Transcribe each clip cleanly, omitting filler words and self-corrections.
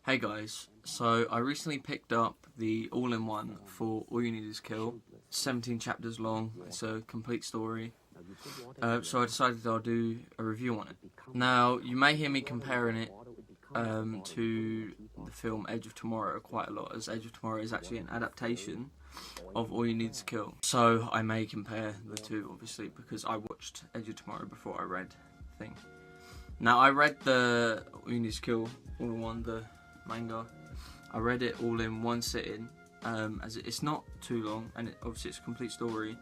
Hey guys, so I recently picked up the all-in-one for All You Need Is Kill. 17 chapters long, it's a complete story. So I decided I'll do a review on it. Now, you may hear me comparing it to the film Edge of Tomorrow quite a lot, as Edge of Tomorrow is actually an adaptation of All You Need Is Kill. So I may compare the two, obviously, because I watched Edge of Tomorrow before I read the thing. Now, I read the All You Need Is Kill all-in-one, the manga. I read it all in one sitting, as it's not too long, and obviously it's a complete story.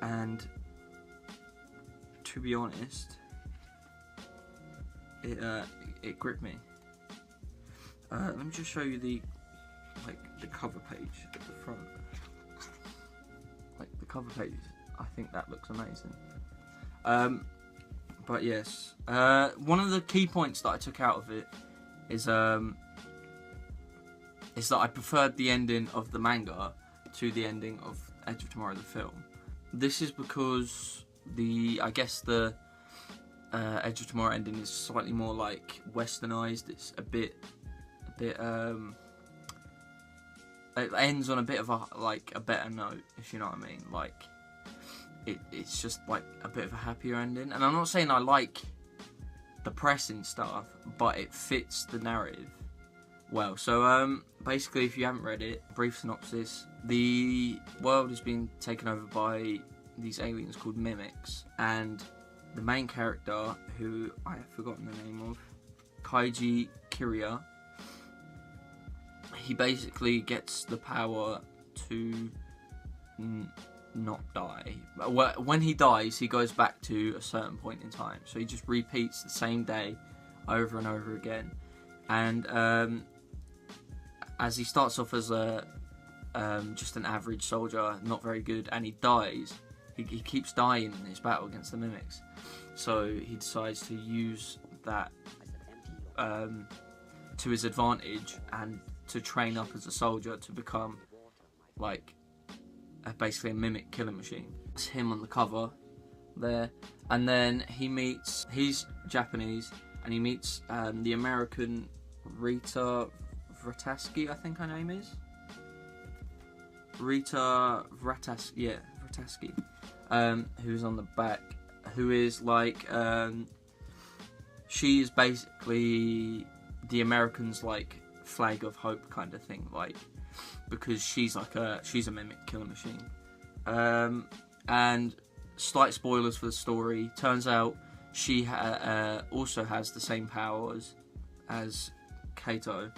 And to be honest, it gripped me. Let me just show you the cover page at the front. The cover page, I think that looks amazing. But yes, one of the key points that I took out of it is that I preferred the ending of the manga to the ending of Edge of Tomorrow, the film. This is because I guess the Edge of Tomorrow ending is slightly more westernized. It's a bit it ends on a bit of a better note, if you know what I mean. It's just a bit of a happier ending, and I'm not saying I like depressing stuff, but it fits the narrative well. So basically, if you haven't read it, brief synopsis: the world has been taken over by these aliens called mimics, and the main character, who I have forgotten the name of, Kaiji Kiriya, he basically gets the power to not die. When he dies, he goes back to a certain point in time, so he just repeats the same day over and over again. And as he starts off as just an average soldier, not very good, and he dies, he keeps dying in his battle against the mimics, so he decides to use that to his advantage and to train up as a soldier to become basically a mimic killing machine. It's him on the cover there, and then he's Japanese, and he meets the American Rita Vrataski, I think her name is Rita Vrataski, yeah, Vrataski, who's on the back, who is she is basically the Americans' flag of hope kind of thing, because she's a mimic killer machine. And slight spoilers for the story, turns out she also has the same powers as Kato,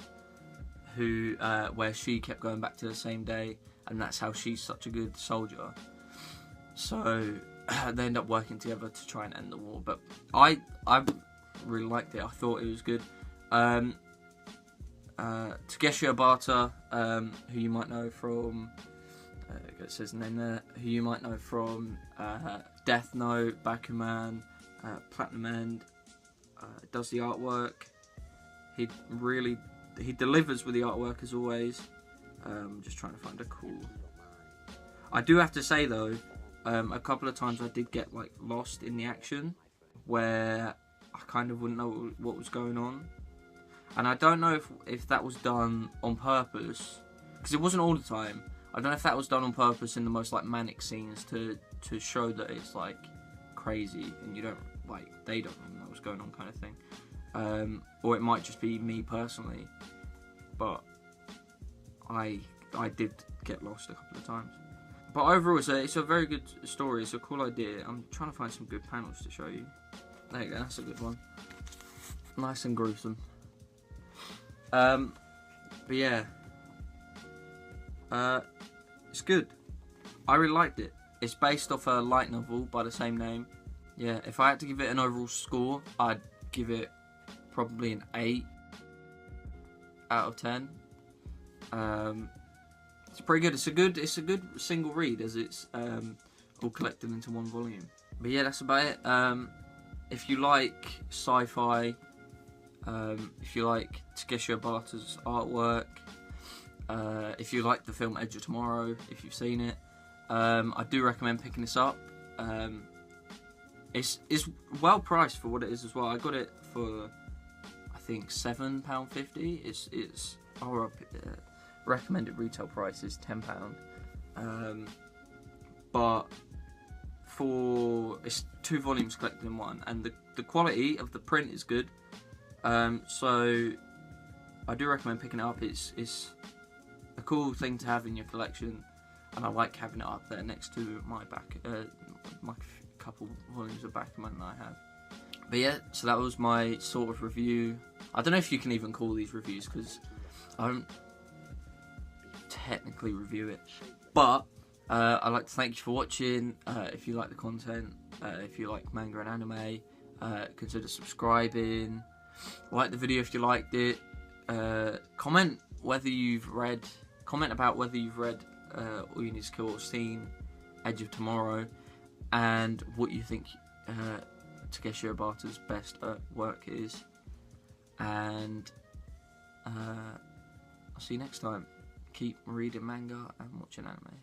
who where she kept going back to the same day, and that's how she's such a good soldier. So they end up working together to try and end the war. But I really liked it. I thought it was good. Takeshi Obata, who you might know from, it says his name there, who you might know from Death Note, Bakuman, Platinum End, does the artwork. He delivers with the artwork as always. Just trying to find a cool. I do have to say though, a couple of times I did get lost in the action, where I kind of wouldn't know what was going on. And I don't know if that was done on purpose, because it wasn't all the time. I don't know if that was done on purpose in the most manic scenes to show that it's crazy and you don't they don't know what's going on kind of thing. Or it might just be me personally, but I did get lost a couple of times. But overall, it's a very good story. It's a cool idea. I'm trying to find some good panels to show you. There you go. That's a good one. Nice and gruesome. But yeah, it's good. I really liked it. It's based off a light novel by the same name. Yeah, if I had to give it an overall score, I'd give it probably an 8 out of 10. It's pretty good. It's a good single read, as it's all collected into one volume. But yeah, that's about it. If you like sci-fi, if you like Takeshi Obata's artwork, if you like the film Edge of Tomorrow, if you've seen it, I do recommend picking this up. It's well priced for what it is as well. I got it for, I think think £7.50. It's our recommended retail price is £10. But it's 2 volumes collected in one, and the quality of the print is good. So I do recommend picking it up. It's a cool thing to have in your collection, and I like having it up there next to my my couple volumes of Bakuman that I have. But yeah, so that was my sort of review. I don't know if you can even call these reviews, because I don't technically review it. But I'd like to thank you for watching. If you like the content, if you like manga and anime, consider subscribing. Like the video if you liked it. Comment about whether you've read All You Need to Kill or seen Edge of Tomorrow, and what you think Takeshi Obata's best work is. And I'll see you next time. Keep reading manga and watching anime.